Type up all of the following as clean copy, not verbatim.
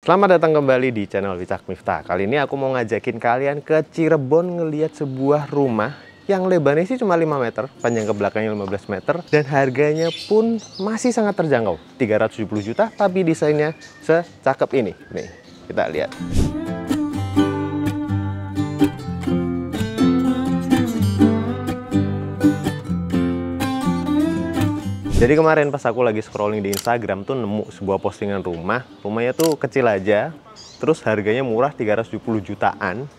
Selamat datang kembali di channel Wicak Miftah. Kali ini aku mau ngajakin kalian ke Cirebon ngelihat sebuah rumah yang lebarnya sih cuma 5 meter, panjang ke belakangnya 15 meter, dan harganya pun masih sangat terjangkau, 370 juta, tapi desainnya secakep ini. Nih, kita lihat. Jadi kemarin pas aku lagi scrolling di Instagram tuh nemu sebuah postingan rumah. Rumahnya tuh kecil aja, terus harganya murah 370 jutaan.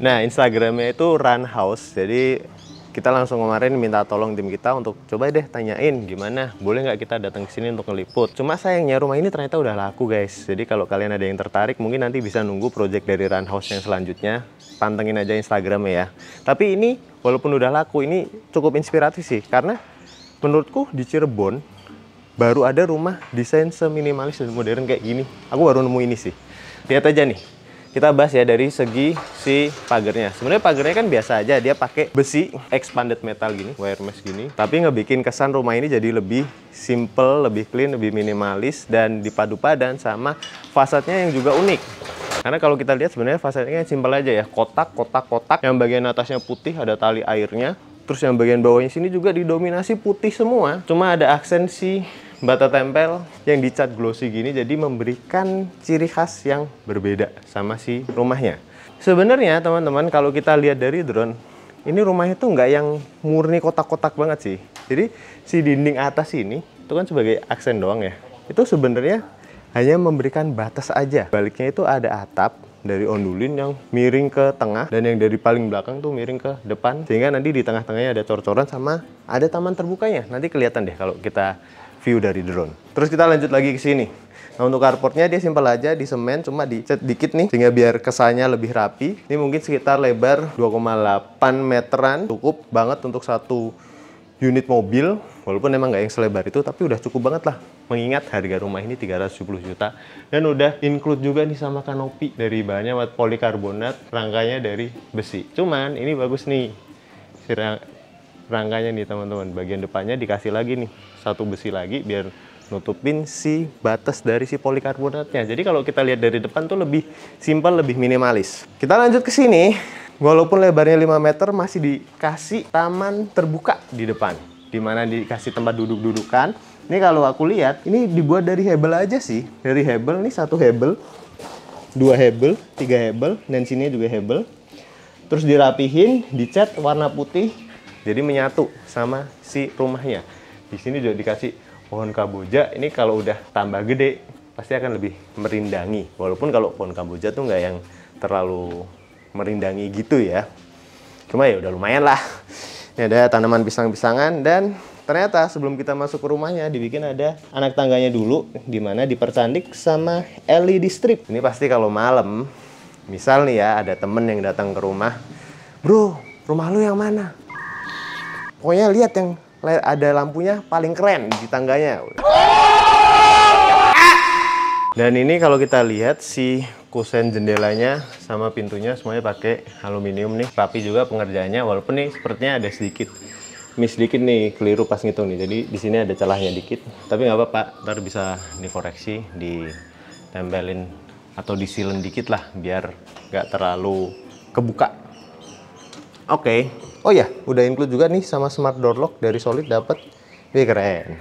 Nah, Instagramnya itu Run House. Jadi kita langsung kemarin minta tolong tim kita untuk coba deh tanyain gimana, boleh nggak kita datang ke sini untuk ngeliput. Cuma sayangnya rumah ini ternyata udah laku guys. Jadi kalau kalian ada yang tertarik mungkin nanti bisa nunggu project dari Run House yang selanjutnya. Pantengin aja Instagramnya ya. Tapi ini walaupun udah laku, ini cukup inspiratif sih, karena menurutku di Cirebon baru ada rumah desain seminimalis dan modern kayak gini. Aku baru nemu ini sih. Lihat aja nih. Kita bahas ya dari segi si pagarnya. Sebenarnya pagarnya kan biasa aja, dia pakai besi expanded metal gini, wire mesh gini. Tapi ngebikin kesan rumah ini jadi lebih simple, lebih clean, lebih minimalis, dan dipadu padan sama fasadnya yang juga unik. Karena kalau kita lihat sebenarnya fasadnya simple aja ya, kotak. Yang bagian atasnya putih, ada tali airnya. Terus yang bagian bawahnya sini juga didominasi putih semua. Cuma ada aksen si bata tempel yang dicat glossy gini, jadi memberikan ciri khas yang berbeda sama si rumahnya. Sebenarnya teman-teman kalau kita lihat dari drone, ini rumahnya tuh nggak yang murni kotak-kotak banget sih. Jadi si dinding atas ini itu kan sebagai aksen doang ya. Itu sebenarnya hanya memberikan batas aja. Baliknya itu ada atap dari ondulin yang miring ke tengah, dan yang dari paling belakang tuh miring ke depan, sehingga nanti di tengah-tengahnya ada cor-coran sama ada taman terbukanya. Nanti kelihatan deh kalau kita view dari drone. Terus kita lanjut lagi ke sini. Nah, untuk carportnya dia simpel aja, di semen, cuma dicat dikit nih sehingga biar kesannya lebih rapi. Ini mungkin sekitar lebar 2,8 meteran, cukup banget untuk satu unit mobil. Walaupun emang nggak yang selebar itu, tapi udah cukup banget lah, mengingat harga rumah ini 370 juta. Dan udah include juga nih sama kanopi dari bahannya polikarbonat, rangkanya dari besi. Cuman ini bagus nih si rangkanya nih teman-teman, bagian depannya dikasih lagi nih satu besi lagi biar nutupin si batas dari si polikarbonatnya. Jadi kalau kita lihat dari depan tuh lebih simpel, lebih minimalis. Kita lanjut ke sini. Walaupun lebarnya 5 meter, masih dikasih taman terbuka di depan, dimana dikasih tempat duduk-dudukan. Ini kalau aku lihat, ini dibuat dari hebel aja sih. Dari hebel, nih satu hebel, 2 hebel, 3 hebel, dan sini juga hebel. Terus dirapihin, dicat warna putih, jadi menyatu sama si rumahnya. Di sini juga dikasih pohon kamboja. Ini kalau udah tambah gede, pasti akan lebih merindangi. Walaupun kalau pohon kamboja tuh nggak yang terlalu merindangi gitu ya. Cuma ya udah lumayan lah. Ini ada tanaman pisang-pisangan, dan ternyata sebelum kita masuk ke rumahnya dibikin ada anak tangganya dulu, dimana dipercantik sama LED strip. Ini pasti kalau malam, misal nih ya ada temen yang datang ke rumah, bro, rumah lu yang mana? Pokoknya lihat yang ada lampunya paling keren di tangganya. Dan ini kalau kita lihat si kusen jendelanya sama pintunya semuanya pakai aluminium nih, rapi juga pengerjaannya. Walaupun nih sepertinya ada sedikit miss dikit nih, keliru pas ngitung nih. Jadi di sini ada celahnya dikit, tapi nggak apa-apa, ntar bisa dikoreksi, ditempelin atau disilen dikit lah biar nggak terlalu kebuka. Oke. Oh ya, udah include juga nih sama smart door lock dari Solid, dapat. Wih, keren.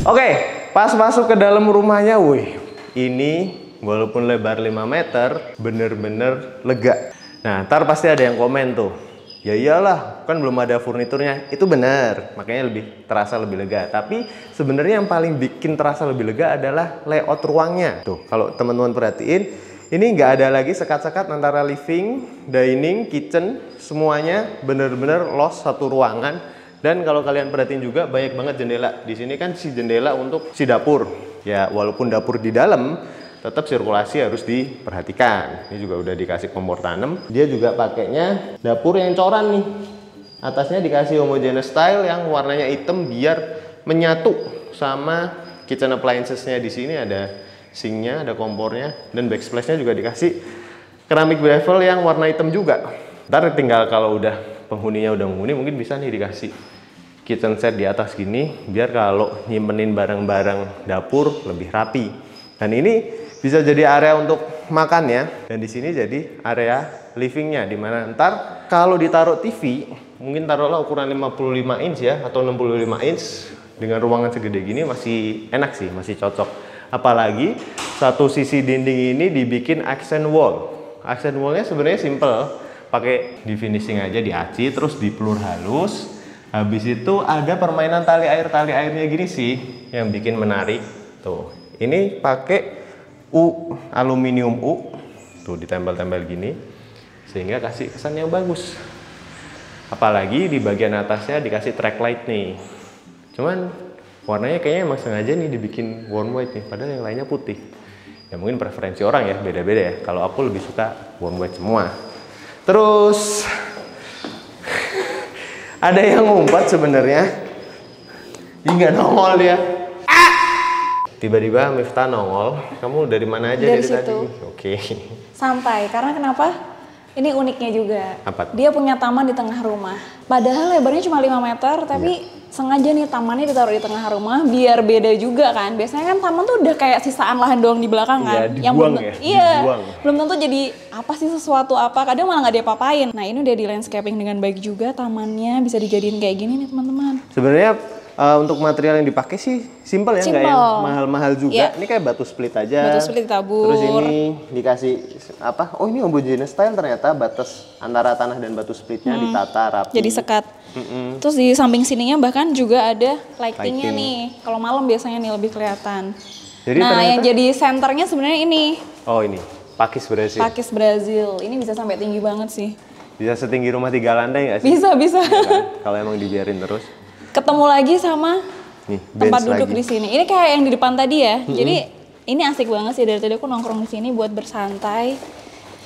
Oke, pas masuk ke dalam rumahnya, wih, ini walaupun lebar 5 meter, bener-bener lega. Nah, ntar pasti ada yang komen tuh, ya iyalah, kan belum ada furniturnya. Itu bener, makanya lebih terasa lebih lega. Tapi sebenarnya yang paling bikin terasa lebih lega adalah layout ruangnya. Tuh, kalau teman-teman perhatiin, ini nggak ada lagi sekat-sekat antara living, dining, kitchen, semuanya bener-bener los satu ruangan. Dan kalau kalian perhatiin juga banyak banget jendela. Di sini kan si jendela untuk si dapur. Ya, walaupun dapur di dalam, tetap sirkulasi harus diperhatikan. Ini juga udah dikasih kompor tanam. Dia juga pakainya dapur yang coran nih. Atasnya dikasih homogeneous style yang warnanya hitam biar menyatu sama kitchen appliances-nya. Di sini ada sinknya, ada kompornya, dan backsplash-nya juga dikasih keramik bevel yang warna hitam juga. Ntar tinggal kalau udah penghuninya udah menghuni, mungkin bisa nih dikasih kitchen set di atas gini, biar kalau nyimpenin barang-barang dapur lebih rapi. Dan ini bisa jadi area untuk makan ya. Dan di sini jadi area livingnya, dimana ntar kalau ditaruh TV, mungkin taruhlah ukuran 55 inch ya, atau 65 inch, dengan ruangan segede gini masih enak sih, masih cocok. Apalagi satu sisi dinding ini dibikin accent wall. Accent wallnya sebenarnya simple, pakai di finishing aja, diaci, terus dipelur halus. Habis itu ada permainan tali airnya gini sih, yang bikin menarik. Tuh, ini pakai aluminium tuh ditempel-tempel gini, sehingga kasih kesan yang bagus. Apalagi di bagian atasnya dikasih track light nih. Cuman warnanya kayaknya emang sengaja nih dibikin warm white nih, padahal yang lainnya putih. Ya mungkin preferensi orang ya, beda-beda ya. Kalau aku lebih suka warm white semua. Terus ada yang ngumpat sebenarnya. Hingga nongol dia. Tiba-tiba Miftah nongol. Kamu dari mana aja dari tadi? Oke. Santai, karena kenapa? Ini uniknya juga. Apa? Dia punya taman di tengah rumah. Padahal lebarnya cuma 5 meter, tapi sengaja nih tamannya ditaruh di tengah rumah biar beda juga kan. Biasanya kan taman tuh udah kayak sisaan lahan doang di belakang kan. Iya, yang dibuang belum, ya. Iya, dibuang. belum tentu jadi apa sih sesuatu apa. Kadang malah nggak diapa-apain. Nah ini udah di landscaping dengan baik juga, tamannya bisa dijadiin kayak gini nih teman-teman. Sebenarnya untuk material yang dipakai sih simple ya, nggak yang mahal-mahal juga. Yeah. Ini kayak batu split aja. Batu split ditabur. Terus ini dikasih apa? Oh ini homogeneous style ternyata, batas antara tanah dan batu splitnya ditata rapi. Jadi sekat. Terus di samping sininya bahkan juga ada lightingnya nih. Kalau malam biasanya nih lebih kelihatan. Jadi nah ternyata, yang jadi senternya sebenarnya ini. Oh ini pakis Brazil. Pakis Brazil. Ini bisa sampai tinggi banget sih. Bisa setinggi rumah 3 lantai nggak sih? Bisa. Ya kan? Kalau emang dibiarin terus. Ketemu lagi sama nih, tempat duduk lagi di sini. Ini kayak yang di depan tadi ya. Jadi ini asik banget sih, dari tadi aku nongkrong di sini buat bersantai.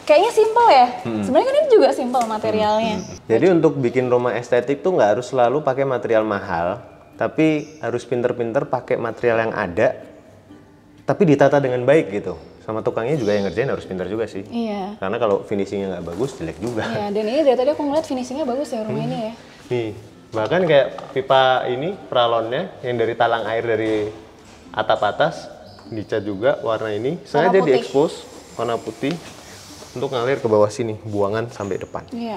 Kayaknya simple ya. Sebenarnya kan ini juga simple materialnya. Jadi untuk bikin rumah estetik tuh nggak harus selalu pakai material mahal, tapi harus pinter-pinter pakai material yang ada, tapi ditata dengan baik gitu. Sama tukangnya juga yang ngerjain harus pinter juga sih. Iya. Karena kalau finishingnya nggak bagus, jelek juga. Iya, dan ini dari tadi aku ngeliat finishingnya bagus ya rumah ini ya. Nih, bahkan kayak pipa ini pralonnya yang dari talang air dari atap atas dicat juga warna ini, sengaja diekspos warna putih untuk ngalir ke bawah sini, buangan sampai depan. Iya.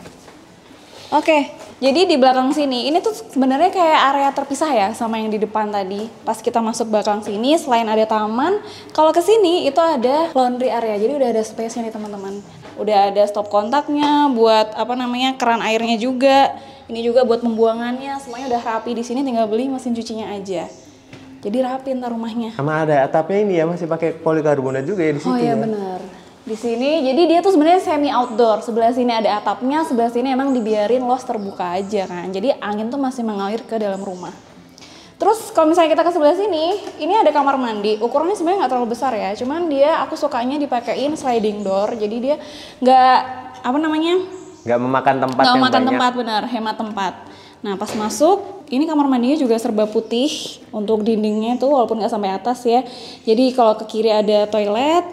Oke, jadi di belakang sini ini tuh sebenarnya kayak area terpisah ya sama yang di depan tadi. Pas kita masuk belakang sini, selain ada taman, kalau ke sini itu ada laundry area. Jadi udah ada space-nya nih teman-teman. Udah ada stop kontaknya buat apa namanya keran airnya juga. Ini juga buat pembuangannya, semuanya udah rapi di sini, tinggal beli mesin cucinya aja. Jadi rapi ntar rumahnya. Sama ada atapnya ini ya, masih pakai polikarbonat juga ya di situ. Oh iya ya? benar. Di sini, jadi dia tuh sebenarnya semi outdoor. Sebelah sini ada atapnya, sebelah sini emang dibiarin los terbuka aja kan. Jadi angin tuh masih mengalir ke dalam rumah. Terus kalau misalnya kita ke sebelah sini, ini ada kamar mandi. Ukurannya sebenarnya nggak terlalu besar ya. Cuman dia aku sukanya dipakein sliding door. Jadi dia nggak apa namanya? Nggak memakan tempat nggak yang memakan banyak. tempat, benar, hemat tempat. Nah pas masuk, ini kamar mandinya juga serba putih. Untuk dindingnya tuh walaupun nggak sampai atas ya. Jadi kalau ke kiri ada toilet.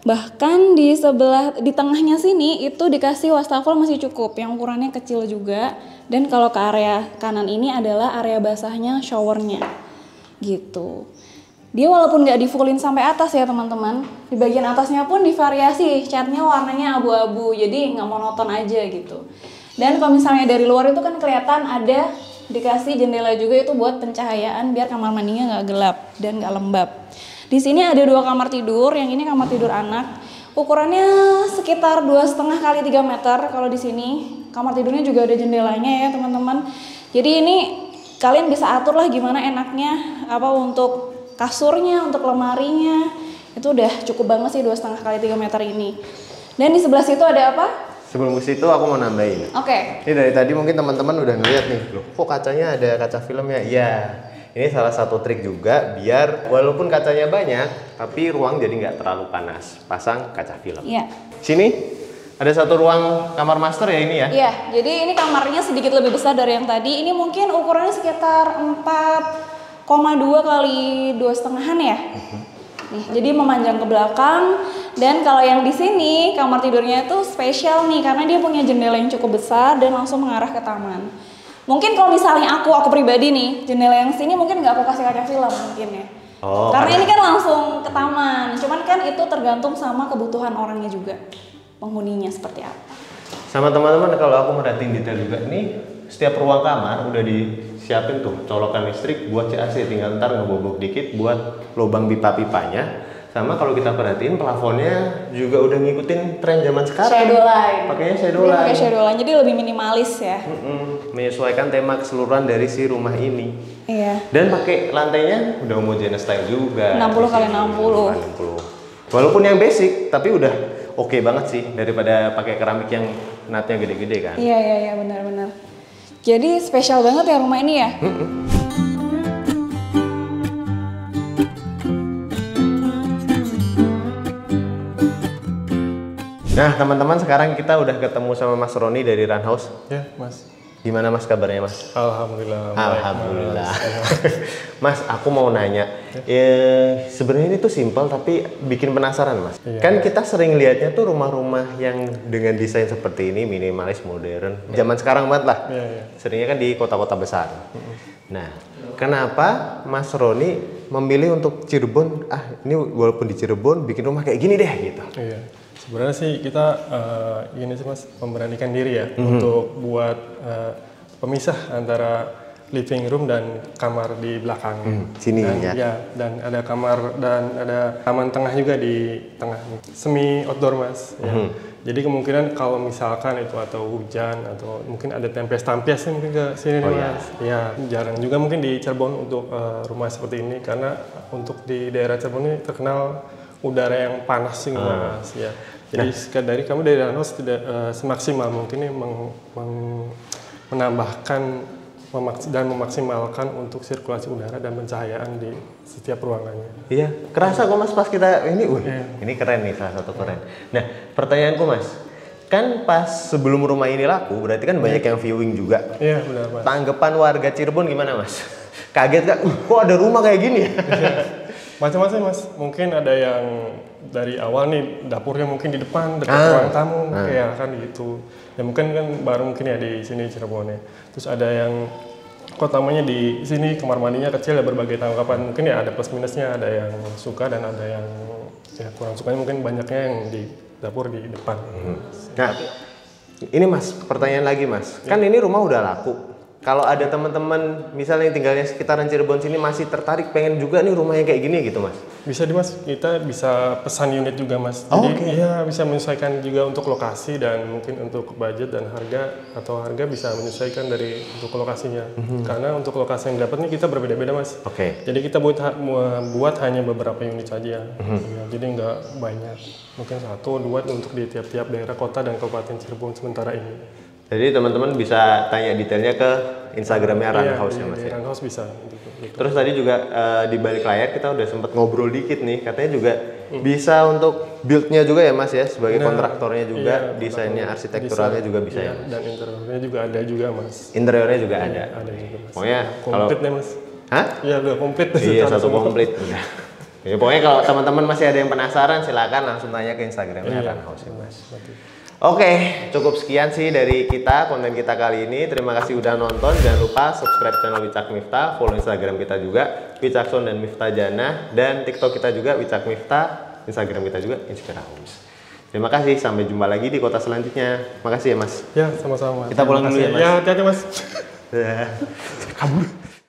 Bahkan di sebelah, di tengahnya sini itu dikasih wastafel masih cukup, yang ukurannya kecil juga. Dan kalau ke area kanan ini adalah area basahnya, showernya, gitu. Dia walaupun nggak di fullin sampai atas ya teman-teman, di bagian atasnya pun divariasi, catnya warnanya abu-abu, jadi nggak monoton aja gitu. Dan kalau misalnya dari luar itu kan kelihatan ada dikasih jendela juga itu buat pencahayaan biar kamar mandinya nggak gelap dan nggak lembab. Di sini ada 2 kamar tidur, yang ini kamar tidur anak. Ukurannya sekitar 2,5 kali 3 meter kalau di sini. Kamar tidurnya juga ada jendelanya ya teman-teman. Jadi ini kalian bisa atur lah gimana enaknya, apa untuk kasurnya, untuk lemarinya. Itu udah cukup banget sih 2,5 kali 3 meter ini. Dan di sebelah situ ada apa? Sebelum ke situ aku mau nambahin. Oke. Ini dari tadi mungkin teman-teman udah ngeliat nih, loh kok kacanya ada kaca filmnya? Iya. Ini salah satu trik juga biar walaupun kacanya banyak, tapi ruang jadi nggak terlalu panas. Pasang kaca film. Iya. Sini ada satu ruang kamar master ya ini ya? Iya, jadi ini kamarnya sedikit lebih besar dari yang tadi. Ini mungkin ukurannya sekitar 4,2 kali 2,5-an ya. Nih, jadi memanjang ke belakang. Dan kalau yang di sini kamar tidurnya itu spesial nih karena dia punya jendela yang cukup besar dan langsung mengarah ke taman. Mungkin kalau misalnya aku pribadi nih, jendela yang sini mungkin nggak aku kasih kaca film mungkin ya. Oh, Karena ini kan langsung ke taman, cuman kan itu tergantung sama kebutuhan orangnya juga, penghuninya seperti apa. sama teman-teman kalau aku merhatiin detail juga nih, setiap ruang kamar udah disiapin tuh colokan listrik buat CAC, tinggal ntar ngebobok dikit buat lubang pipa-pipanya. Sama kalau kita perhatiin plafonnya juga udah ngikutin tren zaman sekarang. Shadow line. Pakainya shadow Dia line. pakai shadow line, jadi lebih minimalis ya. Menyesuaikan tema keseluruhan dari si rumah ini. Iya. Dan pakai lantainya udah homogeneous style juga. 60 kali 60. 60. Walaupun yang basic, tapi udah oke banget sih daripada pakai keramik yang natnya gede-gede kan. Iya benar-benar. Jadi spesial banget ya rumah ini ya. Nah teman-teman, sekarang kita udah ketemu sama Mas Roni dari Run House. Ya, Mas. Gimana Mas kabarnya Mas? Alhamdulillah. Alhamdulillah. Mas, aku mau nanya. Sebenarnya ini tuh simpel tapi bikin penasaran Mas. Iya. Kan kita sering lihatnya tuh rumah-rumah yang dengan desain seperti ini, minimalis, modern. Zaman sekarang banget lah. Iya. Seringnya kan di kota-kota besar. Nah, kenapa Mas Roni memilih untuk Cirebon? Ini walaupun di Cirebon bikin rumah kayak gini deh gitu. Iya. Sebenarnya sih kita ini sih Mas, memberanikan diri ya untuk buat pemisah antara living room dan kamar di belakang. Sini dan, ya. Dan ada kamar dan ada taman tengah juga di tengah. Semi outdoor Mas. Ya. Jadi kemungkinan kalau misalkan itu atau hujan atau mungkin ada tempestu-tempestu mungkin ke sini nih, Mas. Ya, jarang juga mungkin di Cirebon untuk rumah seperti ini karena untuk di daerah Cirebon ini terkenal udara yang panas sih Mas. Ya. Jadi dari kami dari Run House tidak semaksimal mungkin ini menambahkan dan memaksimalkan untuk sirkulasi udara dan pencahayaan di setiap ruangannya. Iya, kerasa kok Mas pas kita ini, ini keren nih, salah satu keren. Nah, pertanyaanku Mas, kan pas sebelum rumah ini laku, berarti kan banyak yang viewing juga. Iya, benar Mas. Tanggapan warga Cirebon gimana Mas? Kaget gak? Kok ada rumah kayak gini ya? Macam-macam Mas, mungkin ada yang dari awal nih dapurnya mungkin di depan dekat ruang tamu, kayak kan gitu. Ya mungkin kan baru mungkin ya di sini Cirebon ya. Terus ada yang kok tamunya di sini, kamar mandinya kecil ya, berbagai tanggapan. Mungkin ya ada plus minusnya, ada yang suka dan ada yang ya kurang sukanya, mungkin banyaknya yang di dapur di depan. Nah, ini Mas, pertanyaan lagi Mas. Kan ini rumah udah laku. Kalau ada teman-teman misalnya yang tinggalnya sekitaran Cirebon sini masih tertarik pengen juga nih rumah yang kayak gini gitu Mas. Bisa di Mas, kita bisa pesan unit juga Mas. Jadi ya bisa menyesuaikan juga untuk lokasi dan mungkin untuk budget dan harga, atau harga bisa menyesuaikan dari untuk lokasinya. Karena untuk lokasi yang dapat nih kita berbeda-beda Mas. Jadi kita buat hanya beberapa unit saja. Ya, jadi nggak banyak. Mungkin 1, 2 untuk di tiap-tiap daerah kota dan kabupaten Cirebon sementara ini. Jadi teman-teman bisa tanya detailnya ke Instagramnya Run House ya Mas ya. Run House bisa. Terus tadi juga di balik layar kita udah sempat ngobrol dikit nih, katanya juga bisa untuk build-nya juga ya Mas ya, sebagai kontraktornya juga, desainnya, arsitekturalnya juga bisa ya. Dan interiornya juga ada juga Mas. Interiornya juga ada. Ada juga Mas. Pokoknya komplit nih Mas. Hah? Iya udah komplit. Iya, satu komplit udah. Ya, pokoknya kalau teman-teman masih ada yang penasaran silakan langsung tanya ke Instagramnya Run House ya Mas. Oke, cukup sekian sih dari kita, konten kita kali ini. Terima kasih udah nonton. Jangan lupa subscribe channel Wicak Miftah, follow Instagram kita juga, Wicakson dan Miftah Jannah, dan TikTok kita juga Wicak Miftah, Instagram kita juga Inspira Homes. Terima kasih, sampai jumpa lagi di kota selanjutnya. Makasih ya Mas. Ya, sama-sama. Kita pulang dulu ya Mas. Ya, hati-hati Mas. Kabur.